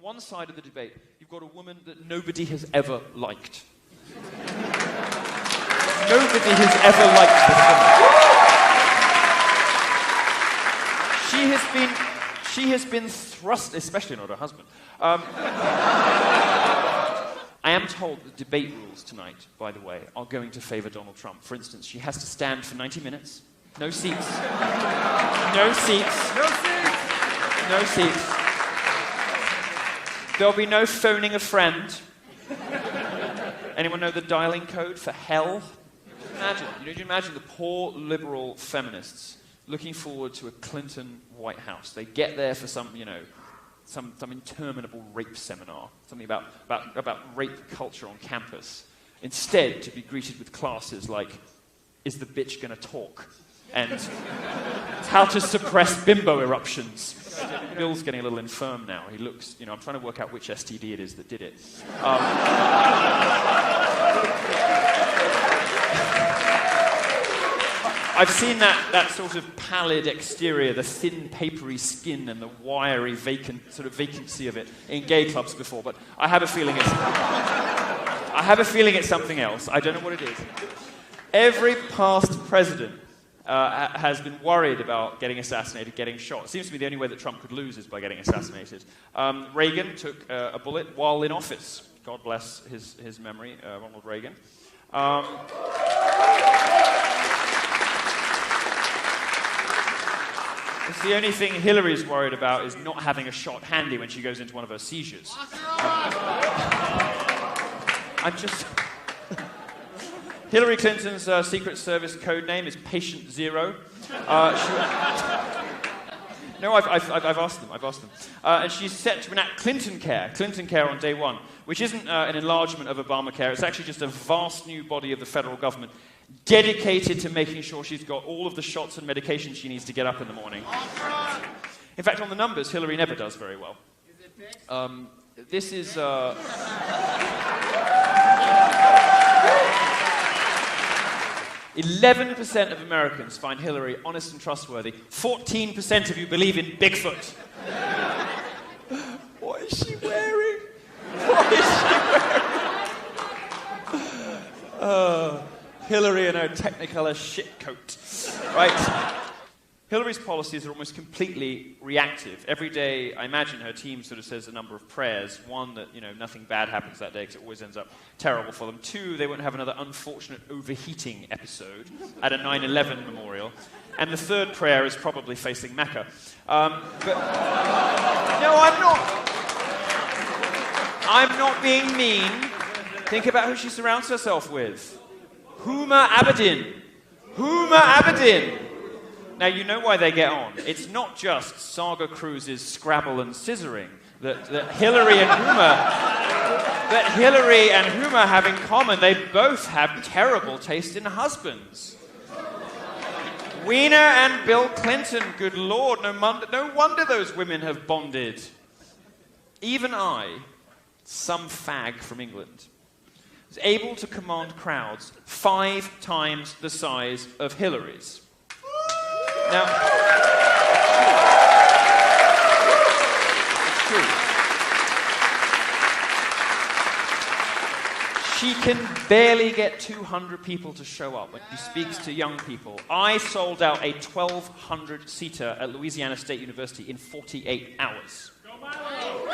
one side of the debate, you've got a woman that nobody has ever liked. Nobody has ever liked this woman. She has been thrust, especially not her husband. I am told the debate rules tonight, by the way, are going to favor Donald Trump. For instance, she has to stand for 90 minutes. No seats. No seats. No seats. No seats. There'll be no phoning a friend. Anyone know the dialing code for hell? Imagine, you imagine the poor liberal feminists looking forward to a Clinton White House. They get there for some interminable rape seminar, something about rape culture on campus. Instead, to be greeted with classes like, is the bitch gonna talk? And how to suppress bimbo eruptions. Bill's getting a little infirm now. He looks, I'm trying to work out which STD it is that did it. I've seen that sort of pallid exterior, the thin, papery skin and the wiry, vacancy of it in gay clubs before, but I have a feeling it's something else. I don't know what it is. Every past president has been worried about getting assassinated, getting shot. It seems to me the only way that Trump could lose is by getting assassinated. Reagan took a bullet while in office. God bless his memory, Ronald Reagan. It's the only thing Hillary's worried about is not having a shot handy when she goes into one of her seizures. Hillary Clinton's Secret Service code name is Patient Zero. No, I've asked them. And she's set to enact Clinton Care on day one, which isn't an enlargement of Obamacare. It's actually just a vast new body of the federal government dedicated to making sure she's got all of the shots and medication she needs to get up in the morning. In fact, on the numbers, Hillary never does very well. This is... 11% of Americans find Hillary honest and trustworthy. 14% of you believe in Bigfoot. What is she wearing? Hillary and her Technicolor shit coat. Right. Hillary's policies are almost completely reactive. Every day, I imagine her team sort of says a number of prayers. One, that nothing bad happens that day because it always ends up terrible for them. Two, they won't have another unfortunate overheating episode at a 9/11 memorial. And the third prayer is probably facing Mecca. No, I'm not being mean. Think about who she surrounds herself with. Huma Abedin. Now, you know why they get on. It's not just Saga Cruz's Scrabble and scissoring that Hillary and Huma have in common. They both have terrible taste in husbands. Weiner and Bill Clinton, good Lord, no wonder those women have bonded. Even I, some fag from England, was able to command crowds 5 times the size of Hillary's. Now, it's true. She can barely get 200 people to show up when she speaks to young people. I sold out a 1,200-seater at Louisiana State University in 48 hours. Go Milo!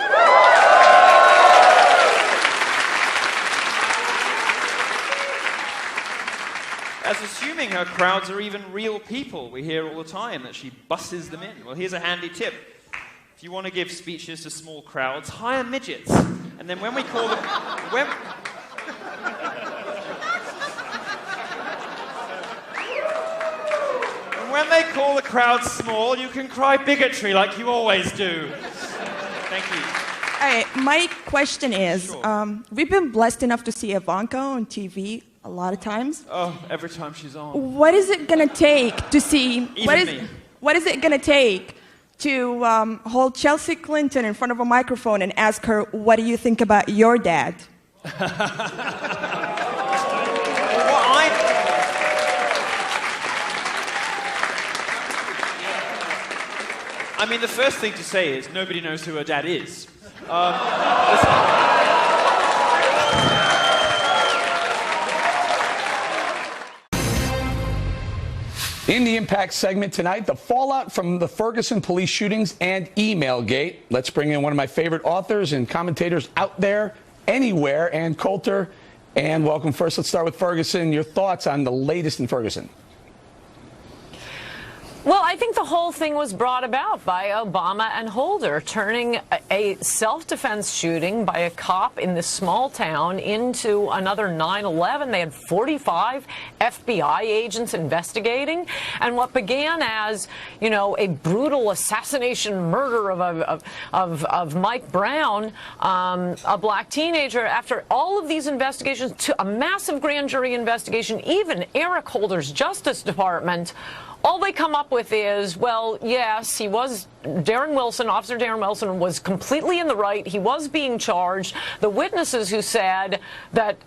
As assuming her crowds are even real people. We hear all the time that she busses them in. Well, here's a handy tip. If you want to give speeches to small crowds, hire midgets. And then when we call them... When they call the crowd small, you can cry bigotry like you always do. Thank you. All right, my question is, Sure. We've been blessed enough to see Ivanka on TV a lot of times. Oh, every time she's on. What is it going to take to see... Me. What is it going to take to hold Chelsea Clinton in front of a microphone and ask her, what do you think about your dad? I mean, the first thing to say is nobody knows who her dad is. In the Impact segment tonight, the fallout from the Ferguson police shootings and Emailgate. Let's bring in one of my favorite authors and commentators out there, anywhere, Ann Coulter. And welcome. First, let's start with Ferguson. Your thoughts on the latest in Ferguson? Well, I think the whole thing was brought about by Obama and Holder, turning a self-defense shooting by a cop in this small town into another 9/11. They had 45 FBI agents investigating, and what began as, you know, a brutal assassination murder of Mike Brown, a black teenager, after all of these investigations, to a massive grand jury investigation, even Eric Holder's Justice Department. All they come up with is, well, yes, he was, Officer Darren Wilson was completely in the right. He was being charged. The witnesses who said that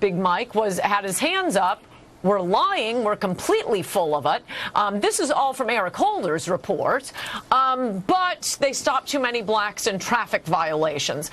Big Mike had his hands up were lying, were completely full of it. This is all from Eric Holder's report. But they stopped too many blacks in traffic violations.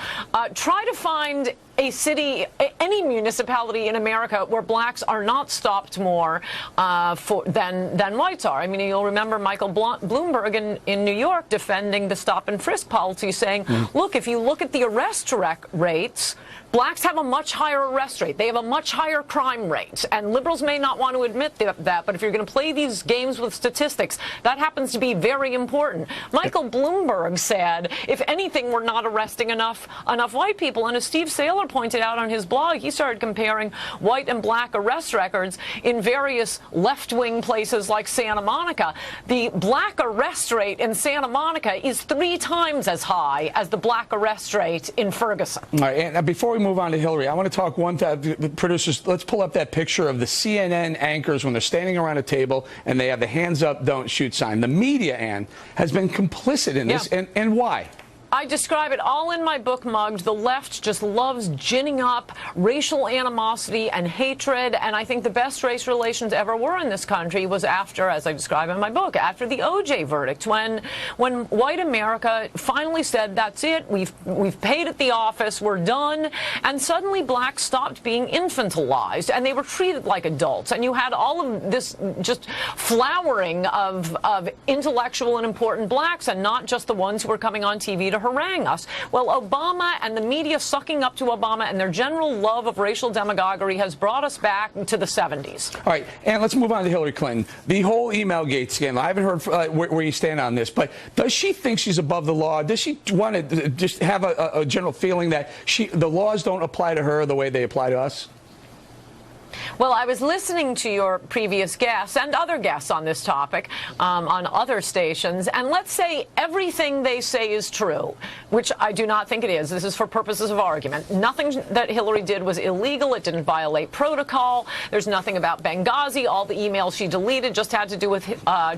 Try to find a city, any municipality in America where blacks are not stopped more than whites are. I mean, you'll remember Michael Bloomberg in New York defending the stop and frisk policy, saying, look, if you look at the arrest rates, blacks have a much higher arrest rate. They have a much higher crime rate. And liberals may not want to admit that, but if you're going to play these games with statistics, that happens to be very important. Michael Bloomberg said, if anything, we're not arresting enough white people. And as Steve Saylor pointed out on his blog, he started comparing white and black arrest records in various left-wing places like Santa Monica. The black arrest rate in Santa Monica is 3 times as high as the black arrest rate in Ferguson. All right, and before we move on to Hillary, I want to talk the producers, let's pull up that picture of the CNN anchors when they're standing around a table and they have the hands up, don't shoot sign. The media, Ann, has been complicit in this, and why? I describe it all in my book, Mugged. The left just loves ginning up racial animosity and hatred, and I think the best race relations ever were in this country was after, as I describe in my book, after the O.J. verdict, when white America finally said, that's it, we've paid at the office, we're done, and suddenly blacks stopped being infantilized, and they were treated like adults, and you had all of this just flowering of intellectual and important blacks, and not just the ones who were coming on TV to harangue us. Well, Obama and the media sucking up to Obama and their general love of racial demagoguery has brought us back to the 70s. All right, and let's move on to Hillary Clinton. The whole Emailgate scandal, I haven't heard where you stand on this, but does she think she's above the law? Does she want to just have a general feeling that the laws don't apply to her the way they apply to us? Well, I was listening to your previous guests and other guests on this topic on other stations, and let's say everything they say is true, which I do not think it is. This is for purposes of argument. Nothing that Hillary did was illegal. It didn't violate protocol. There's nothing about Benghazi. All the emails she deleted just had to do with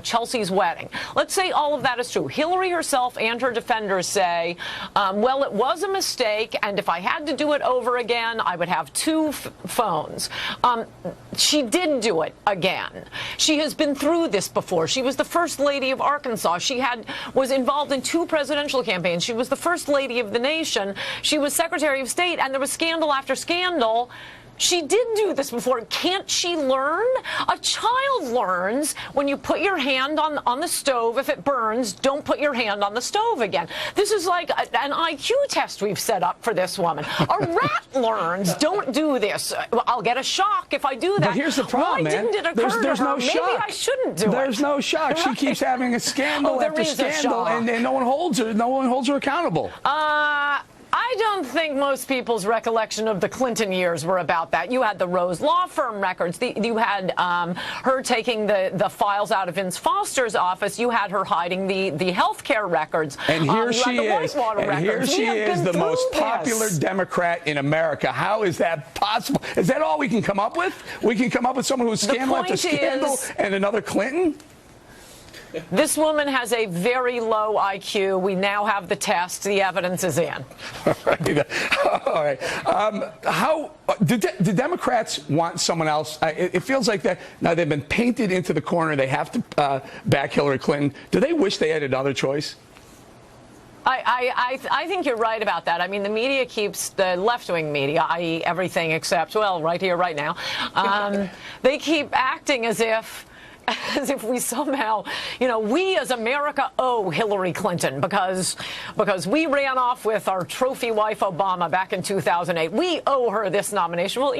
Chelsea's wedding. Let's say all of that is true. Hillary herself and her defenders say, well, it was a mistake, and if I had to do it over again, I would have 2 phones. She did do it again. She has been through this before. She was the first lady of Arkansas. She was involved in 2 presidential campaigns. She was the first lady of the nation. She was Secretary of State, and there was scandal after scandal. She did do this before. Can't she learn? A child learns when you put your hand on the stove. If it burns, don't put your hand on the stove again. This is like an IQ test we've set up for this woman. A rat learns, don't do this. I'll get a shock if I do that. But here's the problem, Why didn't it occur there's to her? no shock. Maybe I shouldn't do it. There's no shock. Right. She keeps having a scandal after scandal, and no one holds her. No one holds her accountable. I don't think most people's recollection of the Clinton years were about that. You had the Rose Law Firm records. You had her taking the files out of Vince Foster's office. You had her hiding the health care records. And here she is. And here she is, the most popular Democrat in America. How is that possible? Is that all we can come up with? We can come up with someone who's scandal after scandal and another Clinton? This woman has a very low IQ. We now have the test. The evidence is in. All right. How do Democrats want someone else? It feels like that now they've been painted into the corner. They have to back Hillary Clinton. Do they wish they had another choice? I think you're right about that. I mean, the media keeps, the left-wing media, i.e. everything except, well, right here, right now, they keep acting as if we somehow, we as America owe Hillary Clinton because we ran off with our trophy wife Obama back in 2008. We owe her this nomination. Well,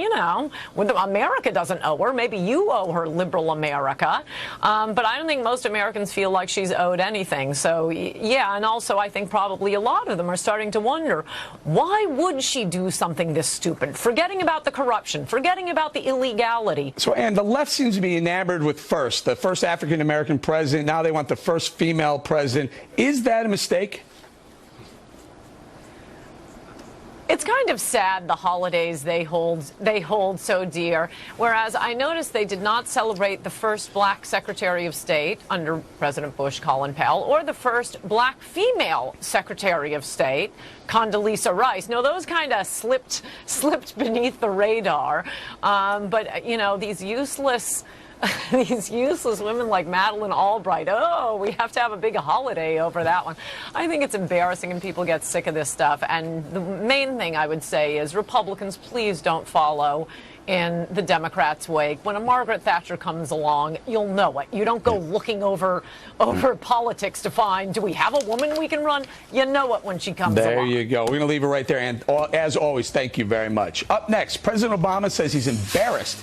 America doesn't owe her. Maybe you owe her, liberal America. But I don't think most Americans feel like she's owed anything. So, yeah, and also I think probably a lot of them are starting to wonder, why would she do something this stupid? Forgetting about the corruption, forgetting about the illegality. So, Ann, the left seems to be enamored with the first African-American president. Now they want the first female president. Is that a mistake? It's kind of sad, the holidays they hold so dear. Whereas I noticed they did not celebrate the first black Secretary of State under President Bush, Colin Powell, or the first black female Secretary of State, Condoleezza Rice. No, those kind of slipped beneath the radar. But these useless women like Madeleine Albright, we have to have a big holiday over that one. I think it's embarrassing and people get sick of this stuff. And the main thing I would say is Republicans, please don't follow in the Democrats' wake. When a Margaret Thatcher comes along, you'll know it. You don't go looking over politics to find, do we have a woman we can run? You know it when she comes along. There you go. We're going to leave it right there. And as always, thank you very much. Up next, President Obama says he's embarrassed